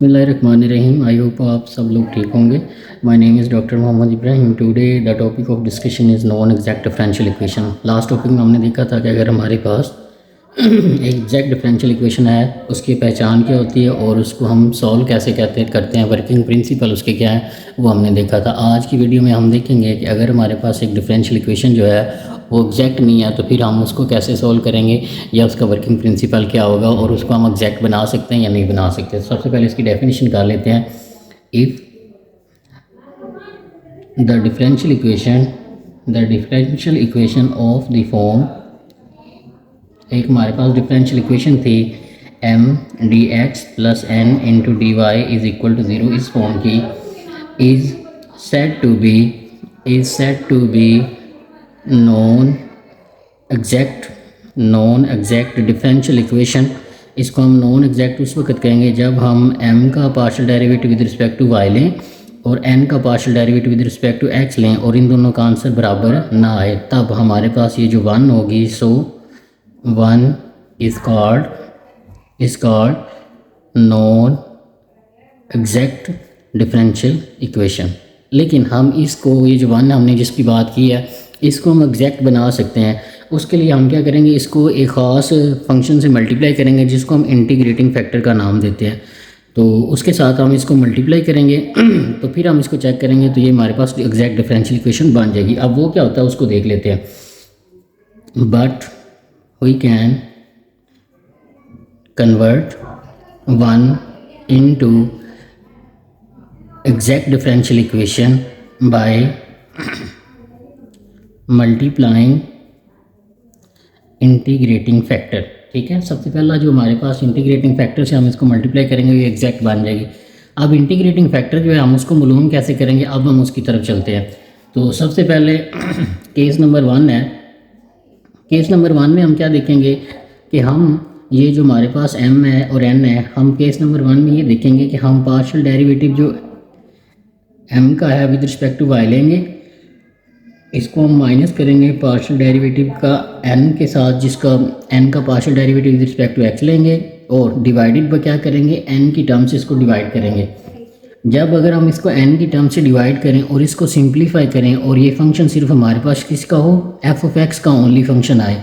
बिस्मिल्लाहिर्रहमानिर्रहीम। I hope आप सब लोग ठीक होंगे। My name is doctor Mohammad Ibrahim. Today the topic of discussion is non exact differential equation. Last topic में हमने देखा था कि अगर हमारे पास एक एग्जैक्ट डिफरेंशियल इक्वेशन है, उसकी पहचान क्या होती है और उसको हम सॉल्व कैसे करते हैं, वर्किंग प्रिंसिपल उसके क्या है, वो हमने देखा था। आज की वीडियो में हम देखेंगे कि अगर हमारे पास एक डिफरेंशियल इक्वेशन जो है वो एग्जैक्ट नहीं है तो फिर हम उसको कैसे सॉल्व करेंगे या उसका वर्किंग प्रिंसिपल क्या होगा और उसको हम एग्जैक्ट बना सकते हैं या नहीं बना सकते। सबसे पहले इसकी डेफिनेशन कर लेते हैं। If the differential equation of the form, एक हमारे पास डिफरेंशियल इक्वेशन थी M d x plus N into d y is equal to zero, इस फॉर्म की is said to be non exact differential equation. इसको हम नॉन एग्जैक्ट उस वक्त कहेंगे जब हम m का partial derivative with respect to y लें और n का partial derivative with respect to x लें और इन दोनों का आंसर बराबर ना आए, तब हमारे पास ये जो 1 होगी, सो 1 is called non exact differential equation. लेकिन हम इसको, ये जो 1 हमने जिसकी बात की है, इसको हम एग्जैक्ट बना सकते हैं। उसके लिए हम क्या करेंगे, इसको एक ख़ास फंक्शन से मल्टीप्लाई करेंगे जिसको हम इंटीग्रेटिंग फैक्टर का नाम देते हैं। तो उसके साथ हम इसको मल्टीप्लाई करेंगे तो फिर हम इसको चेक करेंगे तो ये हमारे पास एग्जैक्ट डिफरेंशियल इक्वेशन बन जाएगी। अब वो क्या होता है उसको देख लेते हैं। But we can convert 1 into exact differential equation by multiplying integrating factor. ठीक है, सबसे पहला जो हमारे पास इंटीग्रेटिंग फैक्टर से हम इसको मल्टीप्लाई करेंगे ये एग्जैक्ट बन जाएगी। अब इंटीग्रेटिंग फैक्टर जो है हम उसको मालूम कैसे करेंगे, अब हम उसकी तरफ चलते हैं। तो सबसे पहले केस नंबर 1 है। केस नंबर 1 में हम क्या देखेंगे कि हम ये जो हमारे पास m है और n है, हम केस नंबर 1 में ये देखेंगे कि हम पार्शियल डेरिवेटिव जो m का है विद रिस्पेक्ट टू y लेंगे, इसको हम माइनस करेंगे पार्शियल डेरिवेटिव का n के साथ, जिसका n का partial derivative with respect to x लेंगे और डिवाइडेड पर क्या करेंगे, n की टर्म से इसको डिवाइड करेंगे। जब अगर हम इसको n की टर्म से डिवाइड करें और इसको सिंप्लीफाई करें और ये फंक्शन सिर्फ हमारे पास किसका हो, f ऑफ x का ओनली फंक्शन आए,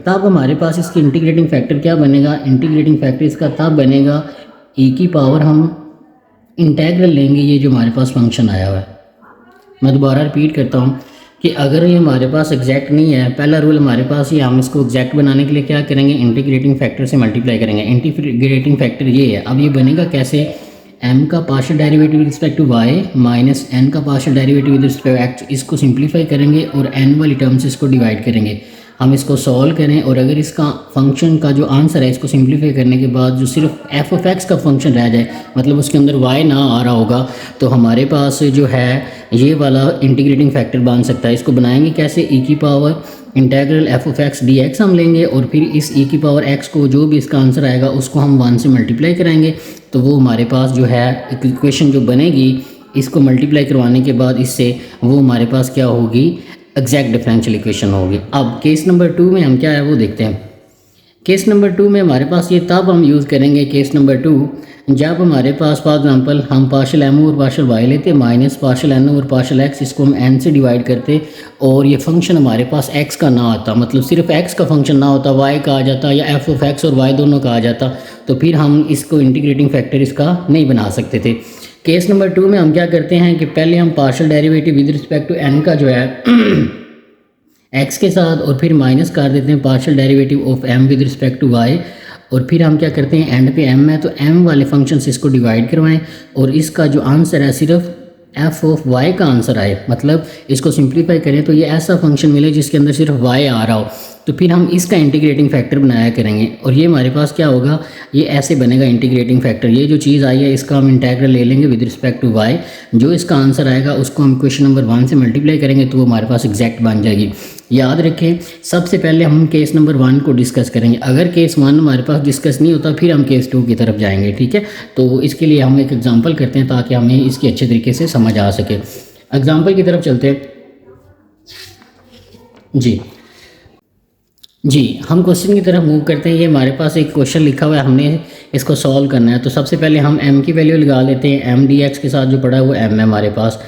तब हमारे पास इसकी इंटीग्रेटिंग फैक्टर क्या बनेगा, इंटीग्रेटिंग फैक्टर इसका तब बनेगा e की पावर हम इंटेग्रल लेंगे ये जो हमारे पास फंक्शन आया हुआ है। मैं दोबारा रिपीट करता हूँ कि अगर ये हमारे पास एग्जैक्ट नहीं है, पहला रूल हमारे पास ये, हम इसको एग्जैक्ट बनाने के लिए क्या करेंगे, इंटीग्रेटिंग फैक्टर से मल्टीप्लाई करेंगे। इंटीग्रेटिंग फैक्टर ये है। अब ये बनेगा कैसे, m का partial derivative with respect to y minus n का partial derivative with respect to x, इसको सिंप्लीफाई करेंगे और n वाली टर्म से इसको डिवाइड करेंगे। हम इसको सॉल्व करें और अगर इसका फंक्शन का जो आंसर है इसको सिंप्लीफाई करने के बाद जो सिर्फ f ऑफ x का फंक्शन रह जाए, मतलब उसके अंदर y ना आ रहा होगा, तो हमारे पास जो है ये वाला इंटीग्रेटिंग फैक्टर बन सकता है। इसको बनाएंगे कैसे, e की power integral f of x dx हम लेंगे और फिर इस e की पावर x को, जो भी इसका आंसर आएगा उसको हम 1 से मल्टीप्लाई करेंगे। तो वो हमारे पास जो है इक्वेशन जो बनेगी, इसको मल्टीप्लाई करवाने के बाद इससे, वो हमारे पास क्या होगी, एग्जैक्ट डिफरेंशियल इक्वेशन होगी। अब केस नंबर 2 में हम क्या है वो देखते हैं। केस नंबर 2 में हमारे पास ये तब हम यूज़ करेंगे, केस नंबर 2, जब हमारे पास फॉर एग्जांपल हम पार्शियल m और पार्शियल y लेते माइनस पार्शियल n और पार्शियल x, इसको हम n से डिवाइड करते और ये फंक्शन हमारे पास x का ना आता, मतलब सिर्फ x का फंक्शन ना होता, y का आ जाता या f ऑफ x और y दोनों का आ जाता, तो फिर हम इसको इंटीग्रेटिंग फैक्टर इसका नहीं बना सकते थे। केस नंबर 2 में हम क्या करते हैं कि पहले हम partial derivative with respect to n का जो है x के साथ और फिर माइनस कर देते हैं partial derivative of m with respect to y, और फिर हम क्या करते हैं, एंड पे m है तो m वाले फंक्शन से इसको डिवाइड करवाएं और इसका जो आंसर है सिर्फ f ऑफ y का आंसर आए, मतलब इसको सिंप्लीफाई करें तो ये ऐसा फंक्शन मिले जिसके अंदर सिर्फ y आ रहा हो, तो फिर हम इसका इंटीग्रेटिंग फैक्टर बनाया करेंगे और ये हमारे पास क्या होगा, ये ऐसे बनेगा इंटीग्रेटिंग फैक्टर। ये जो चीज़ आई है इसका हम इंटीग्रल ले लेंगे विद रिस्पेक्ट टू y, जो इसका आंसर आएगा उसको हम क्वेश्चन नंबर 1 से मल्टीप्लाई करेंगे तो वो हमारे पास एग्जैक्ट बन जाएगी। याद रखें, सबसे पहले हम केस नंबर 1 को डिस्कस करेंगे। अगर केस 1 हमारे पास डिस्कस नहीं होता फिर हम केस 2 की तरफ जाएंगे। ठीक है, तो इसके लिए हम एक एग्जांपल करते हैं ताकि हमें इसकी अच्छे तरीके से समझ आ सके। एग्जांपल की तरफ चलते हैं जी। जी, हम क्वेश्चन की तरफ मूव करते हैं। ये हमारे पास एक क्वेश्चन लिखा हुआ है, हमने इसको सॉल्व करना है। तो सबसे पहले हम m की वैल्यू लगा लेते हैं। m dx के साथ जो पड़ा है वो m है हमारे पास,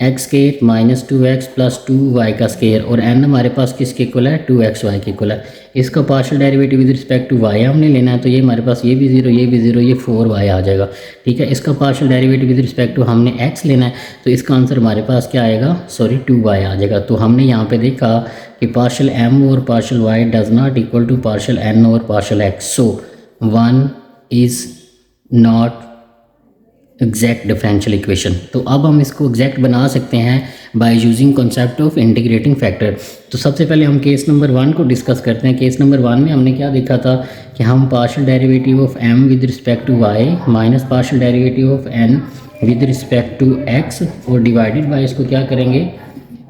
x square minus 2x plus 2y का स्केयर, और n हमारे पास किसके इक्वल है, 2xy के इक्वल है। इसका partial derivative with respect to y हमने लेना है, तो ये हमारे पास ये भी 0, ये भी 0, ये 4y आ जाएगा। ठीक है, इसका partial derivative with respect to हमने x लेना है, तो इसका आंसर हमारे पास क्या आएगा, सॉरी 2y आ जाएगा। तो हमने यहाँ पे देखा कि पार्शियल m और partial y does not equal to partial n और partial x, so 1 is not exact differential equation. तो अब हम इसको एग्जैक्ट बना सकते हैं by using concept of integrating factor. तो सबसे पहले हम केस नंबर 1 को डिस्कस करते हैं। केस नंबर 1 में हमने क्या देखा था कि हम partial derivative of m with respect to y minus partial derivative of n with respect to x और डिवाइडेड बाय इसको क्या करेंगे,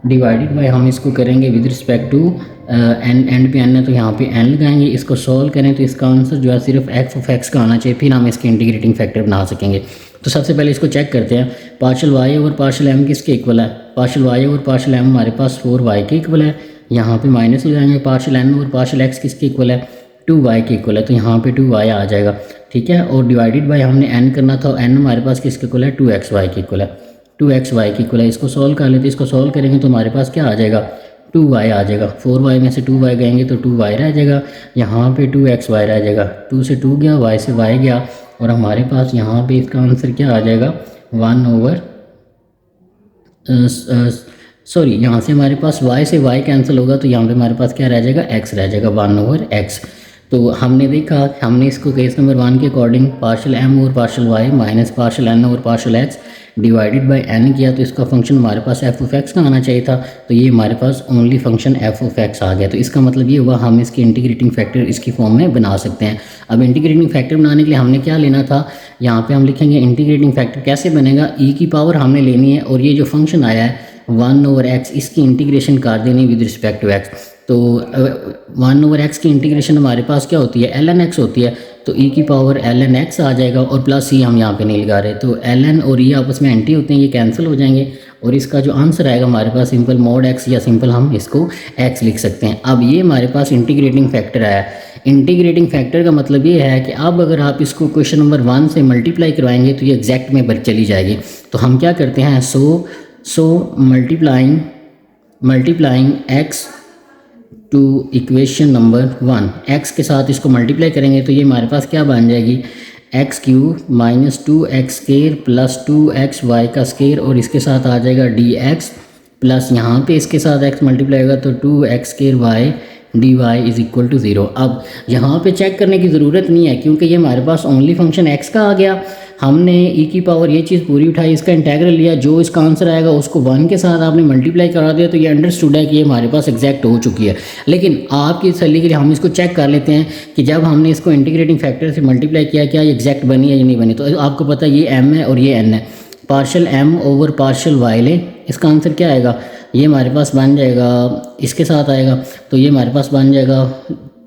डिवाइडेड बाय हम इसको करेंगे with respect to N, and पे n है तो यहाँ पे n लगाएंगे। इसको सॉल्व करें तो इसका आंसर जो है सिर्फ f ऑफ x का आना चाहिए, फिर हम इसके इंटीग्रेटिंग फैक्टर बना सकेंगे। तो सबसे पहले इसको चेक करते हैं। Partial y over partial m किसके इक्वल है, partial y over partial m हमारे पास 4y के इक्वल है, यहाँ पे माइनस हो जाएंगे। Partial n over partial x किसके इक्वल है, 2y के इक्वल है, तो यहाँ पे 2y आ जाएगा। ठीक है, और डिवाइडेड बाय हमने n करना था, n हमारे पास किसके इक्वल है, 2xy के इक्वल है, 2xy के इक्वल है। इसको सॉल्व कर लेते हैं। इसको सॉल्व करेंगे तो हमारे पास क्या आ जाएगा, 2y आ जाएगा। 4y में से 2y गएंगे तो 2y रह जाएगा, यहाँ पे 2xy रह जाएगा, 2 से 2 गया, y से y गया, और हमारे पास यहाँ पे इसका आंसर क्या आ जाएगा, 1 ओवर सॉरी यहाँ से हमारे पास y से y कैंसिल होगा, तो यहाँ पे हमारे पास क्या रह जाएगा, x रह जाएगा, 1 ओवर x। तो हमने देखा, हमने इसको केस नंबर 1 के according partial m over partial y minus partial n over partial x divided by n किया, तो इसका फंक्शन हमारे पास f ऑफ x का आना चाहिए था, तो ये हमारे पास only function f of x आ गया। तो इसका मतलब ये हुआ हम इसके इंटीग्रेटिंग फैक्टर इसकी फॉर्म में बना सकते हैं। अब इंटीग्रेटिंग फैक्टर बनाने के लिए हमने क्या लेना था, यहाँ पे हम लिखेंगे इंटीग्रेटिंग फैक्टर कैसे बनेगा, e की पावर हमने लेनी है, और ये जो फंक्शन आया है 1 ओवर x, इसकी इंटीग्रेशन कर देनी विद रिस्पेक्ट टू x। तो 1 ओवर x की इंटीग्रेशन हमारे पास क्या होती है, ln x होती है, तो e की पावर ln x आ जाएगा, और प्लस e हम यहाँ पे नहीं लगा रहे, तो ln और e आपस में एंटी होते हैं, ये कैंसिल हो जाएंगे, और इसका जो आंसर आएगा हमारे पास सिंपल मॉड x, या सिंपल हम इसको x लिख सकते हैं। अब ये हमारे पास इंटीग्रेटिंग फैक्टर आया। इंटीग्रेटिंग फैक्टर का मतलब ये है कि अब अगर आप इसको क्वेश्चन नंबर 1 से मल्टीप्लाई करवाएंगे तो ये एग्जैक्ट में चली जाएगी। तो हम क्या करते हैं, so multiplying x to equation number 1, x के साथ इसको मल्टीप्लाई करेंगे तो ये हमारे पास क्या बन जाएगी, x cube minus 2x square plus 2xy का स्केयर, और इसके साथ आ जाएगा dx प्लस यहाँ पे इसके साथ x मल्टीप्लाई होगा तो 2x square y dy is equal to 0। अब यहाँ पे चेक करने की ज़रूरत नहीं है क्योंकि ये हमारे पास ओनली फंक्शन x का आ गया। हमने e की पावर ये चीज़ पूरी उठाई, इसका इंटेग्रल लिया, जो इसका आंसर आएगा उसको 1 के साथ आपने मल्टीप्लाई करा दिया, तो ये अंडरस्टूड है कि ये हमारे पास एग्जैक्ट हो चुकी है। लेकिन आपकी तसल्ली के लिए हम इसको चेक कर लेते हैं कि जब हमने इसको इंटीग्रेटिंग फैक्टर से मल्टीप्लाई किया क्या ये एग्जैक्ट बनी है या नहीं बनी। तो आपको पता है ये m है और ये n है, partial m over partial y ले, इसका आंसर क्या आएगा, ये हमारे पास बन जाएगा, इसके साथ आएगा तो ये हमारे पास बन जाएगा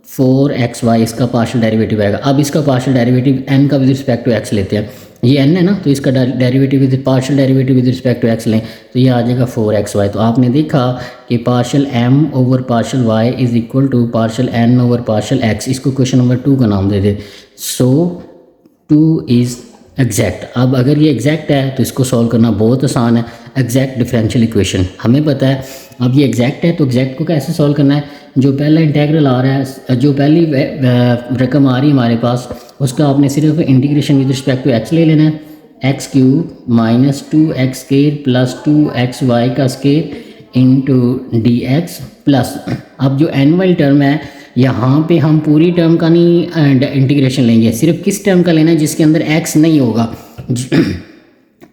4xy, इसका पार्शियल डेरिवेटिव आएगा। अब इसका पार्शियल डेरिवेटिव n का विद रिस्पेक्ट टू x लेते हैं, ये n है ना, तो इसका derivative with partial derivative with respect to x लें तो ये आ जाएगा 4xy। तो आपने देखा कि partial m over partial y is equal to partial n over partial x। इसको क्वेश्चन नंबर 2 का नाम दे दे। सो 2 इज़ एग्जैक्ट। अब अगर ये एग्जैक्ट है तो इसको सॉल्व करना बहुत आसान है, एग्जैक्ट डिफरेंशियल इक्वेशन हमें पता है। अब ये एग्जैक्ट है तो एग्जैक्ट को कैसे सॉल्व करना है, जो पहला इंटेग्रल आ रहा है, जो पहली रकम आ रही है हमारे पास, उसका आपने सिर्फ integration with respect to x ले लेना है, x cube minus 2x square plus 2xy का स्केयर इंटू dx प्लस, अब जो n वाली टर्म है यहाँ पे हम पूरी टर्म का नहीं इंटीग्रेशन लेंगे, सिर्फ किस टर्म का लेना है जिसके अंदर x नहीं होगा,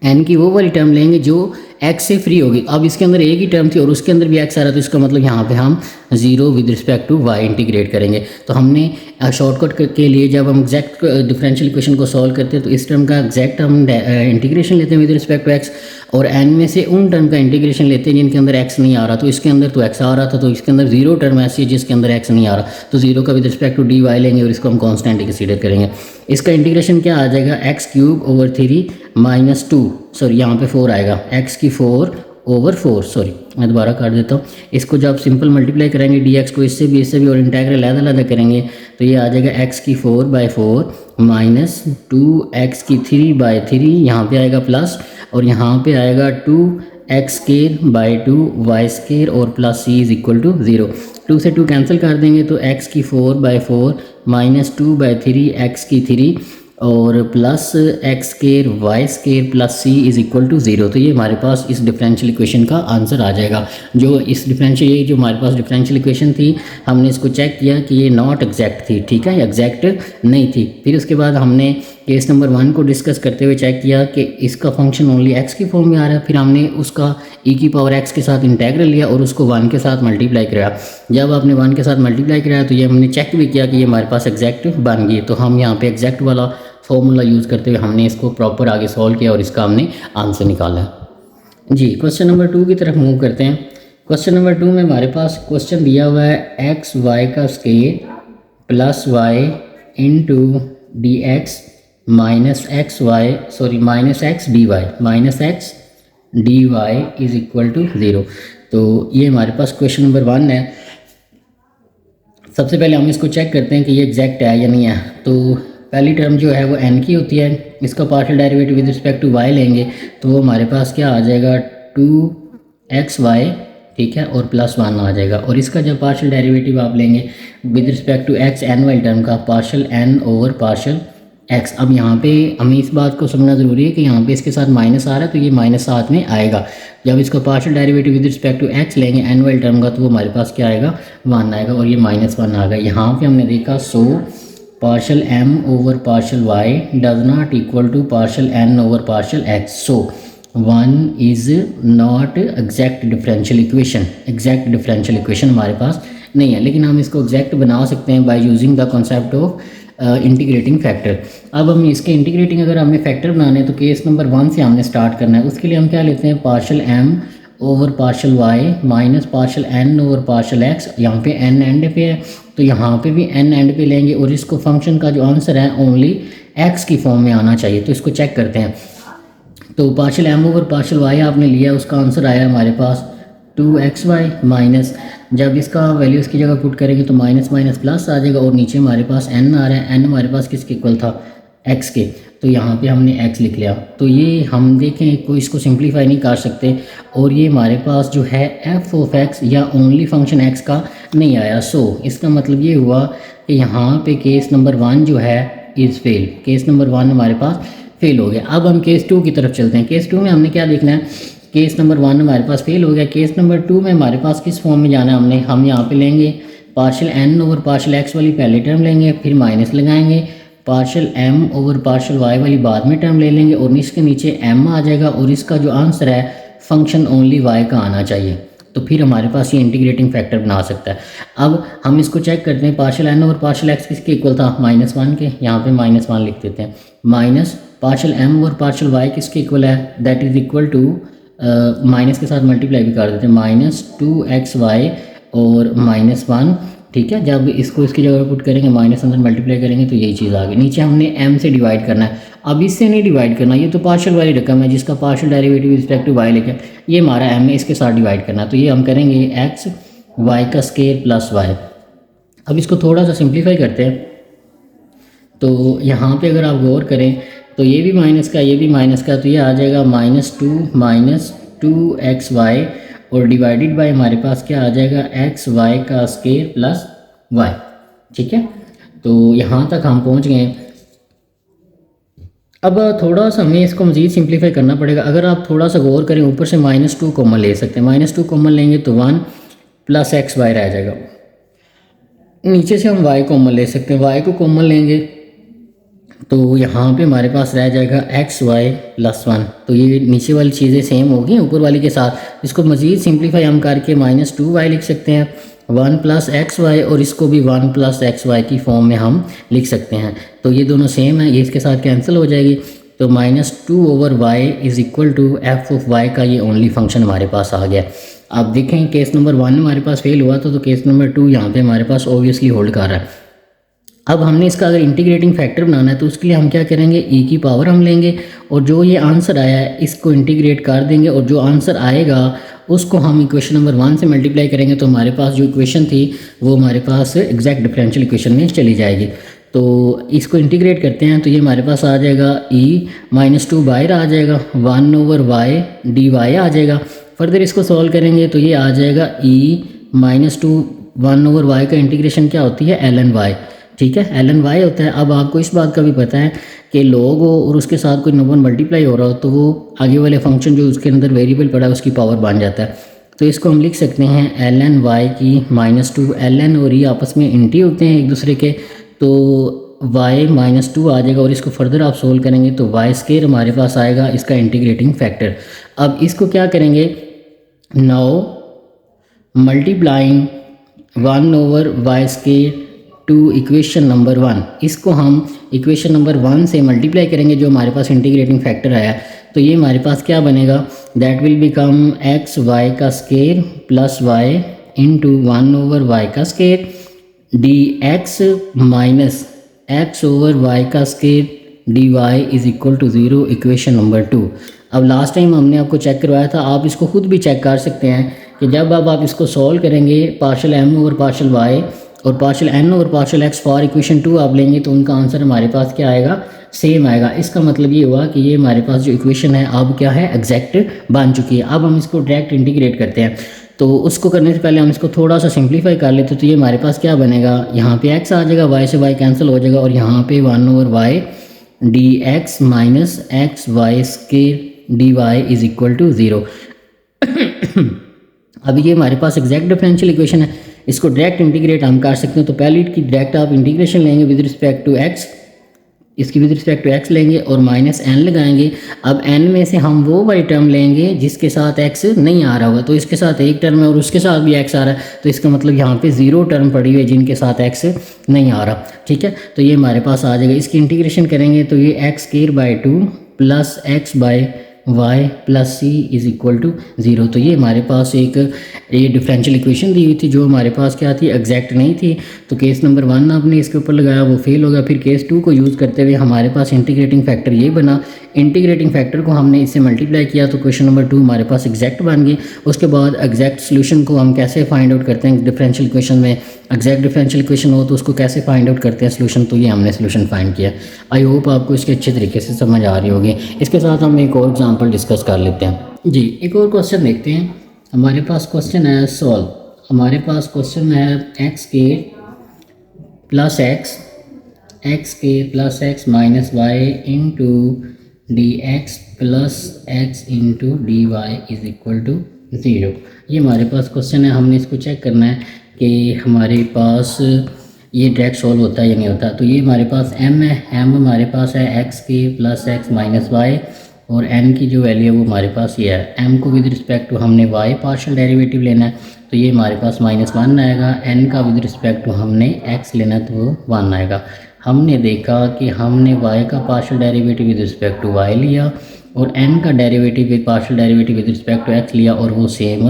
n की वो वाली टर्म लेंगे जो x से फ्री होगी। अब इसके अंदर एक ही टर्म थी और उसके अंदर भी x आ रहा, तो इसका मतलब यहाँ पे हम 0 with respect to y integrate करेंगे। तो हमने शॉर्टकट के लिए जब हम एग्जैक्ट डिफरेंशियल इक्वेशन को सॉल्व करते हैं तो इस टर्म का एग्जैक्ट हम इंटीग्रेशन लेते हैं विद रिस्पेक्ट टू x, और n में से उन टर्म का इंटीग्रेशन लेते हैं जिनके अंदर x नहीं आ रहा। तो इसके अंदर तो x आ रहा था, तो इसके अंदर 0 टर्म ऐसी है जिसके अंदर x नहीं आ रहा, तो 0 का विद रिस्पेक्ट टू dy लेंगे और इसको हम कॉन्स्टेंट कंसीडर करेंगे। इसका इंटीग्रेशन क्या आ जाएगा, x cube over 3 minus 2, sorry यहाँ पे 4 आएगा, x की 4 ओवर 4, सॉरी मैं दोबारा कर देता हूँ। इसको जब सिंपल मल्टीप्लाई करेंगे dx को इससे भी और इंटेग्रल अलग करेंगे तो ये आ जाएगा x की 4/4 माइनस 2x की 3/3, यहाँ पे आएगा प्लस, और यहाँ पे आएगा 2x² y² और plus c is equal to 0। 2 से 2 कैंसिल कर देंगे तो x की 4/4 माइनस 2/3 x की 3 और plus x² y² plus c is equal to 0। तो ये हमारे पास इस डिफरेंशियल इक्वेशन का आंसर आ जाएगा। जो इस डिफरेंशियल, ये जो हमारे पास डिफरेंशियल इक्वेशन थी, हमने इसको चेक किया कि ये नॉट एग्जैक्ट थी, ठीक है, एग्जैक्ट नहीं थी। फिर उसके बाद हमने केस नंबर 1 को डिस्कस करते हुए चेक किया कि इसका फंक्शन ओनली x की फॉर्म में आ रहा है। फिर हमने उसका e⁻x के साथ इंटेग्रल लिया और उसको 1 के साथ मल्टीप्लाई कराया। जब आपने 1 के साथ मल्टीप्लाई कराया तो ये हमने चेक भी किया कि ये हमारे पास एग्जैक्ट बन गई। तो हम यहाँ पे एग्जैक्ट वाला फॉर्मूला यूज़ करते हुए हमने इसको प्रॉपर आगे सॉल्व किया और इसका हमने आंसर निकाला जी। क्वेश्चन नंबर 2 की तरफ मूव करते हैं। क्वेश्चन नंबर 2 में हमारे पास क्वेश्चन दिया हुआ है एक्स वाई का square plus y into d x minus x d y is equal to 0। तो ये हमारे पास क्वेश्चन नंबर 1 है। सबसे पहले हम इसको चेक करते हैं कि ये एग्जैक्ट है या नहीं है। तो पहली टर्म जो है वो n की होती है, इसका partial derivative with respect to y लेंगे तो वो हमारे पास क्या आ जाएगा 2xy, ठीक है, और प्लस 1 आ जाएगा। और इसका जब पार्शियल डेरिवेटिव आप लेंगे with respect to x n वाली टर्म का partial n over partial x। अब यहाँ पे हमें इस बात को समझना ज़रूरी है कि यहाँ पे इसके साथ माइनस आ रहा है तो ये माइनस साथ में आएगा। जब इसका partial derivative with respect to x लेंगे n वाली टर्म का तो वो हमारे पास क्या आएगा 1 आएगा और ये -1 आ गया। यहाँ पे हमने देखा so partial m over partial y does not equal to partial n over partial x। So 1 is not exact differential equation. Exact differential equation हमारे पास नहीं है, लेकिन हम इसको एग्जैक्ट बना सकते हैं by using the concept of integrating factor. अब हम इसके इंटीग्रेटिंग अगर हमने फैक्टर बनाने तो केस नंबर 1 से हमने स्टार्ट करना है। उसके लिए हम क्या लेते हैं partial m over partial y minus partial n over partial x। यहाँ पे n एंड पे है तो यहाँ पे भी n एंड पे लेंगे और इसको फंक्शन का जो आंसर है ओनली x की फॉर्म में आना चाहिए। तो इसको चेक करते हैं। तो partial m over partial y आपने लिया, उसका आंसर आया हमारे पास 2xy माइनस, जब इसका वैल्यू इसकी जगह पुट करेंगे तो माइनस माइनस प्लस आ जाएगा और नीचे हमारे पास n आ रहा है। n हमारे पास किसके इक्वल था x के, तो यहाँ पे हमने x लिख लिया। तो ये हम देखें कोई इसको सिंप्लीफाई नहीं कर सकते और ये हमारे पास जो है f ऑफ x या ओनली फंक्शन x का नहीं आया। सो इसका मतलब ये हुआ कि यहाँ पे केस नंबर 1 जो है इज़ फेल। केस नंबर 1 हमारे पास फेल हो गया। अब हम केस 2 की तरफ चलते हैं। केस 2 में हमने क्या देखना है, केस नंबर 1 हमारे पास फेल हो गया। केस नंबर 2 में हमारे पास किस फॉर्म में जाना है, हम यहाँ पे लेंगे partial n over partial x वाली पहले टर्म लेंगे, फिर माइनस लगाएंगे, partial m over partial y वाली बाद में टर्म ले लेंगे और इसके नीचे m आ जाएगा और इसका जो आंसर है फंक्शन ओनली y का आना चाहिए। तो फिर हमारे पास ये इंटीग्रेटिंग फैक्टर बना सकता है। अब हम इसको चेक करते हैं partial n over partial x किसके इक्वल था -1 के, यहाँ पे -1 लिख देते हैं, minus partial m over partial y किसके इक्वल है, that is equal to minus के साथ मल्टीप्लाई भी कर देते हैं -2xy और -1, ठीक है। जब इसको इसकी जगह पुट करेंगे माइनस अंदर मल्टीप्लाई करेंगे तो यही चीज़ आ गई। नीचे हमने m से डिवाइड करना है, अब इससे नहीं डिवाइड करना, ये तो पार्शियल वाली रकम है जिसका partial derivative respect to y लेकर ये हमारा m है, इसके साथ डिवाइड करना है। तो ये हम करेंगे x y का स्केयर प्लस y। अब इसको थोड़ा सा सिंप्लीफाई करते हैं तो यहाँ पर अगर आप गौर करें तो ये भी माइनस का ये भी माइनस का, तो ये आ जाएगा -2xy और डिवाइडेड बाय हमारे पास क्या आ जाएगा x y का स्केयर प्लस y, ठीक है। तो यहाँ तक हम पहुँच गए। अब थोड़ा सा हमें इसको मज़ीद सिंप्लीफाई करना पड़ेगा। अगर आप थोड़ा सा गौर करें ऊपर से -2 कॉमन ले सकते हैं, -2 कॉमन लेंगे तो 1 प्लस xy रह जाएगा। नीचे से हम y कॉमन ले सकते हैं, y को कॉमन लेंगे तो यहाँ पे हमारे पास रह जाएगा xy प्लस 1। तो ये नीचे वाली चीज़ें सेम होगी ऊपर वाली के साथ। इसको मज़ीद सिंप्लीफाई हम करके -2y लिख सकते हैं, 1 प्लस xy और इसको भी 1 प्लस xy की फॉर्म में हम लिख सकते हैं। तो ये दोनों सेम है, ये इसके साथ कैंसिल हो जाएगी। तो -2 over y is equal to f of y का ये ओनली फंक्शन हमारे पास आ गया। अब देखें केस नंबर 1 हमारे पास फेल हुआ तो केस नंबर 2 यहाँ पे हमारे पास ऑब्वियसली होल्ड कर रहा है। अब हमने इसका अगर इंटीग्रेटिंग फैक्टर बनाना है तो उसके लिए हम क्या करेंगे, ई की पावर हम लेंगे और जो ये आंसर आया है इसको इंटीग्रेट कर देंगे और जो आंसर आएगा उसको हम इक्वेशन नंबर 1 से मल्टीप्लाई करेंगे तो हमारे पास जो इक्वेशन थी वो हमारे पास एग्जैक्ट डिफरेंशियल इक्वेशन में चली जाएगी। तो इसको इंटीग्रेट करते हैं तो ये हमारे पास आ जाएगा e-2 बाहर आ जाएगा 1/y dy आ जाएगा। फर्दर इसको सॉल्व करेंगे तो ये आ जाएगा e-2 1/y का इंटीग्रेशन क्या होती है ln y, ठीक है, ln y होता है। अब आपको इस बात का भी पता है कि log हो और उसके साथ कोई नंबर मल्टीप्लाई हो रहा हो तो वो आगे वाले फंक्शन जो उसके अंदर वेरिएबल पड़ा है उसकी पावर बन जाता है। तो इसको हम लिख सकते हैं ln y की -2, ln और ये आपस में इंटी होते हैं एक दूसरे के, तो y -2 आ जाएगा और इसको फर्दर आप सोल्व करेंगे तो y² हमारे पास आएगा इसका इंटीग्रेटिंग फैक्टर। अब इसको क्या करेंगे, now multiplying 1/y² to equation number 1, इसको हम इक्वेशन नंबर 1 से मल्टीप्लाई करेंगे जो हमारे पास इंटीग्रेटिंग फैक्टर आया। तो ये हमारे पास क्या बनेगा, that will become x/y² plus y into 1/y² dx minus x/y² dy is equal to 0, equation number 2। अब लास्ट टाइम हमने आपको चेक करवाया था, आप इसको खुद भी चेक कर सकते हैं कि जब अब आप इसको सॉल्व करेंगे पार्शल m/y और पार्शल n/x फॉर इक्वेशन 2 आप लेंगे तो उनका आंसर हमारे पास क्या आएगा, सेम आएगा। इसका मतलब ये हुआ कि ये हमारे पास जो इक्वेशन है अब क्या है, एग्जैक्ट बन चुकी है। अब हम इसको डायरेक्ट इंटीग्रेट करते हैं तो उसको करने से पहले हम इसको थोड़ा सा सिंप्लीफाई कर लेते हैं। तो ये हमारे पास क्या बनेगा, यहाँ पे x आ जाएगा, y से y कैंसिल हो जाएगा और यहाँ पे 1/y dx minus x/y² dy is equal to 0। अब ये हमारे पास एग्जैक्ट डिफरेंशियल इक्वेशन है, इसको डायरेक्ट इंटीग्रेट हम कर सकते हैं। तो पहले की डायरेक्ट आप इंटीग्रेशन लेंगे विद रिस्पेक्ट टू x, इसकी विद रिस्पेक्ट टू x लेंगे और -n लगाएंगे। अब n में से हम वो वाली टर्म लेंगे जिसके साथ x नहीं आ रहा होगा, तो इसके साथ एक टर्म है और उसके साथ भी x आ रहा है, तो इसका मतलब यहाँ पे 0 टर्म पड़ी हुई है जिनके साथ x नहीं आ रहा, ठीक है। तो ये हमारे पास आ जाएगा, इसकी इंटीग्रेशन करेंगे तो ये x² plus x/y plus c is equal to 0। तो ये हमारे पास एक ये डिफरेंशियल इक्वेशन दी हुई थी जो हमारे पास क्या थी, एग्जैक्ट नहीं थी। तो केस नंबर 1 आपने इसके ऊपर लगाया, वो फेल हो गया। फिर केस 2 को यूज़ करते हुए हमारे पास इंटीग्रेटिंग फैक्टर ये बना, इंटीग्रेटिंग फैक्टर को हमने इससे मल्टीप्लाई किया तो क्वेश्चन नंबर 2 हमारे पास एग्जैक्ट बन गई। उसके बाद एग्जैक्ट सोल्यूशन को हम कैसे फाइंड आउट करते हैं डिफरेंशियल इक्वेशन में, एग्जैक्ट डिफरेंशियल इक्वेशन हो तो उसको कैसे फाइंड आउट करते हैं सोल्यूशन, तो ये हमने सोल्यूशन फाइंड किया। आई होप आपको इसके अच्छे तरीके से समझ आ रही होगी। इसके साथ हम एक और एग्जाम्पल डिस्कस कर लेते हैं जी। एक और क्वेश्चन देखते हैं। हमारे पास क्वेश्चन है सॉल्व, हमारे पास क्वेश्चन है x² plus x minus y into dx plus x into dy is equal to 0। ये हमारे पास क्वेश्चन है, हमने इसको चेक करना है कि हमारे पास ये डायरेक्ट सॉल्व होता है या नहीं होता। तो ये हमारे पास m है, m हमारे पास है x² plus x minus y और n की जो वैल्यू है वो हमारे पास ये है। m को विद रिस्पेक्ट टू हमने y पार्शियल डेरिवेटिव लेना है तो ये हमारे पास -1 आएगा। n का विद रिस्पेक्ट टू हमने x लेना है तो वो 1 आएगा। हमने देखा कि हमने y का partial derivative with respect to y लिया और n का derivative with partial derivative with respect to x लिया और वो सेम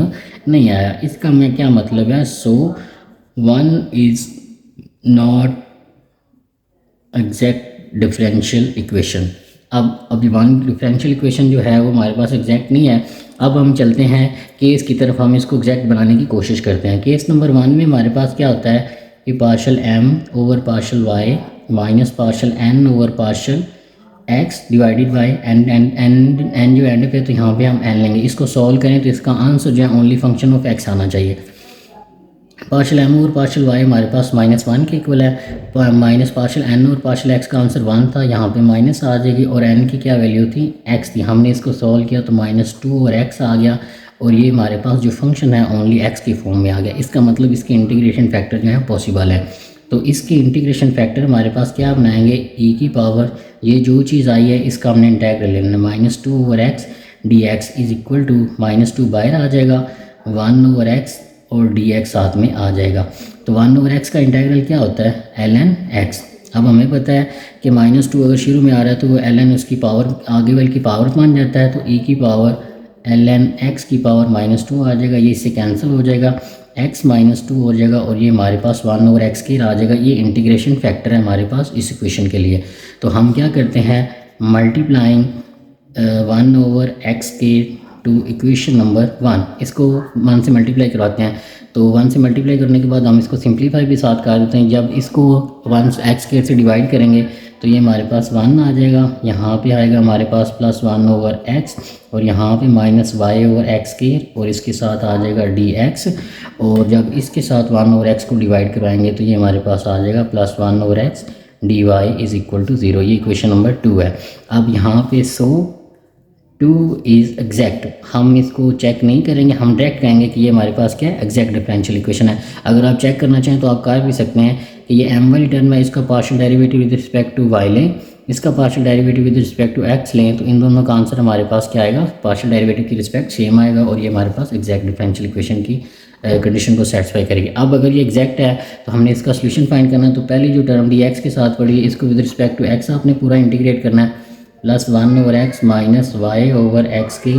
नहीं आया। इसका मैं क्या मतलब है, सो 1 is not exact differential equation. अब वन डिफरेंशियल इक्वेशन जो है वो हमारे पास एग्जैक्ट नहीं है। अब हम चलते हैं केस की तरफ, हम इसको एग्जैक्ट बनाने की कोशिश करते हैं। केस नंबर 1 में हमारे पास क्या होता है कि partial m over partial y minus partial n over partial x divided by n जो एंड पे, तो यहाँ पे हम n लेंगे। इसको सॉल्व करें तो इसका आंसर जो है ओनली फंक्शन ऑफ x आना चाहिए। पार्शियल m और पार्शियल y हमारे पास -1 के इक्वल है, माइनस पार्शियल n और पार्शियल x का आंसर 1 था, यहाँ पे माइनस आ जाएगी और n की क्या वैल्यू थी, x थी। हमने इसको सॉल्व किया तो -2 और x आ गया और ये हमारे पास जो फंक्शन है ओनली x की फॉर्म में आ गया। इसका मतलब इसके इंटीग्रेशन फैक्टर जो है पॉसिबल है। तो इसकी इंटीग्रेशन फैक्टर हमारे पास क्या बनाएंगे, e की पावर ये जो चीज़ आई है इसका हमने इंटेग्रल लेना है, -2 over x dx is equal to -2 बाहर आ जाएगा, 1 ओवर x और dx साथ में आ जाएगा। तो 1 ओवर x का इंटीग्रल क्या होता है, ln x। अब हमें पता है कि -2 अगर शुरू में आ रहा है तो वो ln उसकी पावर आगे वाली की पावर मान जाता है, तो e की पावर ln x की पावर -2 आ जाएगा, ये इससे कैंसिल हो जाएगा। x माइनस 2 हो जाएगा और ये हमारे पास 1 ओवर एक्स स्क्वायर आ जाएगा। ये इंटीग्रेशन फैक्टर है हमारे पास इस इक्वेशन के लिए। तो हम क्या करते हैं, multiplying 1 over x square to equation number 1, इसको 1 से मल्टीप्लाई करवाते हैं। तो 1 से मल्टीप्लाई करने के बाद हम इसको सिंप्लीफाई भी साथ कर देते हैं। जब इसको 1 एक्स स्क्वायर से डिवाइड करेंगे तो ये हमारे पास 1 आ जाएगा, यहाँ पे आएगा हमारे पास प्लस 1 ओवर एक्स और यहाँ पे minus y over x square और इसके साथ आ जाएगा डी एक्स। और जब इसके साथ 1 ओवर एक्स को डिवाइड करवाएंगे तो ये हमारे पास आ जाएगा plus 1 over x d y is equal to 0। ये इक्वेशन नंबर 2 है। अब यहाँ पे 2 इज़ एग्जैक्ट, हम इसको चेक नहीं करेंगे, हम डायरेक्ट कहेंगे कि ये हमारे पास क्या है, एग्जैक्ट डिफरेंशियल इक्वेशन है। अगर आप चेक करना चाहें तो आप कर भी सकते हैं कि ये m वाली टर्म है, इसका partial derivative with respect to y लें, इसका partial derivative with respect to x लें, तो इन दोनों का आंसर हमारे पास क्या आएगा, पार्शियल डेरिवेटिव की रिस्पेक्ट सेम आएगा और ये हमारे पास एग्जैक्ट डिफरेंशियल इक्वेशन की कंडीशन को सेटिस्फाई करेगी। अब अगर ये एग्जैक्ट है तो हमने इसका सोल्यूशन फाइंड करना है। तो पहली जो टर्म डी एक्स के साथ पड़ी है इसको विद रिस्पेक्ट टू x आपने पूरा इंटीग्रेट करना है, plus 1 over x minus y over x के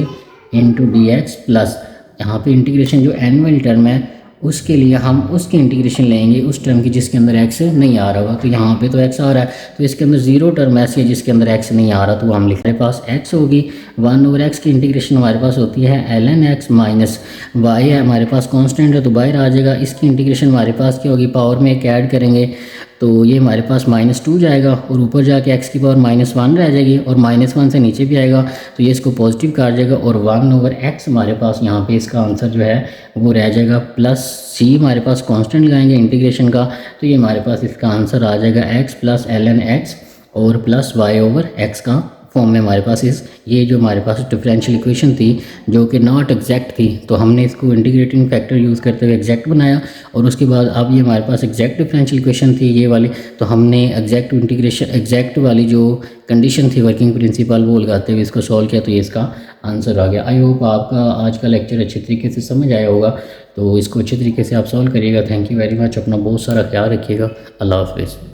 इंटू डी एक्स प्लस यहाँ पे इंटीग्रेशन जो एन वाली टर्म है उसके लिए हम उसकी इंटीग्रेशन लेंगे उस टर्म की जिसके अंदर एक्स नहीं आ रहा होगा। तो यहाँ पे तो एक्स आ रहा है तो इसके अंदर 0 टर्म ऐसी है जिसके अंदर एक्स नहीं आ रहा, तो हम लिख रहे पास एक्स होगी। 1 ओवर एक्स की इंटीग्रेशन हमारे पास होती है ln एक्स माइनस वाई है हमारे पास कांस्टेंट है तो बाहर आ जाएगा। इसकी इंटीग्रेशन हमारे पास क्या होगी, पावर में एक ऐड करेंगे तो ये हमारे पास -2 जाएगा और ऊपर जाके x की पावर -1 रह जाएगी और -1 से नीचे भी आएगा तो ये इसको पॉजिटिव कर जाएगा और 1 ओवर x हमारे पास यहाँ पे इसका आंसर जो है वो रह जाएगा। प्लस c हमारे पास कांस्टेंट लगाएंगे इंटीग्रेशन का तो ये हमारे पास इसका आंसर आ जाएगा x प्लस ln x और प्लस y ओवर x का फॉर्म में हमारे पास ये जो हमारे पास डिफरेंशियल इक्वेशन थी जो कि नॉट एग्जैक्ट थी तो हमने इसको इंटीग्रेटिंग फैक्टर यूज़ करते हुए एग्जैक्ट बनाया और उसके बाद अब ये हमारे पास एग्जैक्ट डिफरेंशियल इक्वेशन थी ये वाली, तो हमने एग्जैक्ट इंटीग्रेशन एग्जैक्ट वाली जो कंडीशन थी वर्किंग प्रिंसिपल वो लगाते हुए इसको सॉल्व किया तो ये इसका आंसर आ गया। आई होप आपका आज का लेक्चर अच्छे तरीके से समझ आया होगा, तो इसको अच्छे तरीके से आप सॉल्व करिएगा। थैंक यू वेरी मच, अपना बहुत सारा ख्याल रखिएगा। अल्लाह हाफिज़।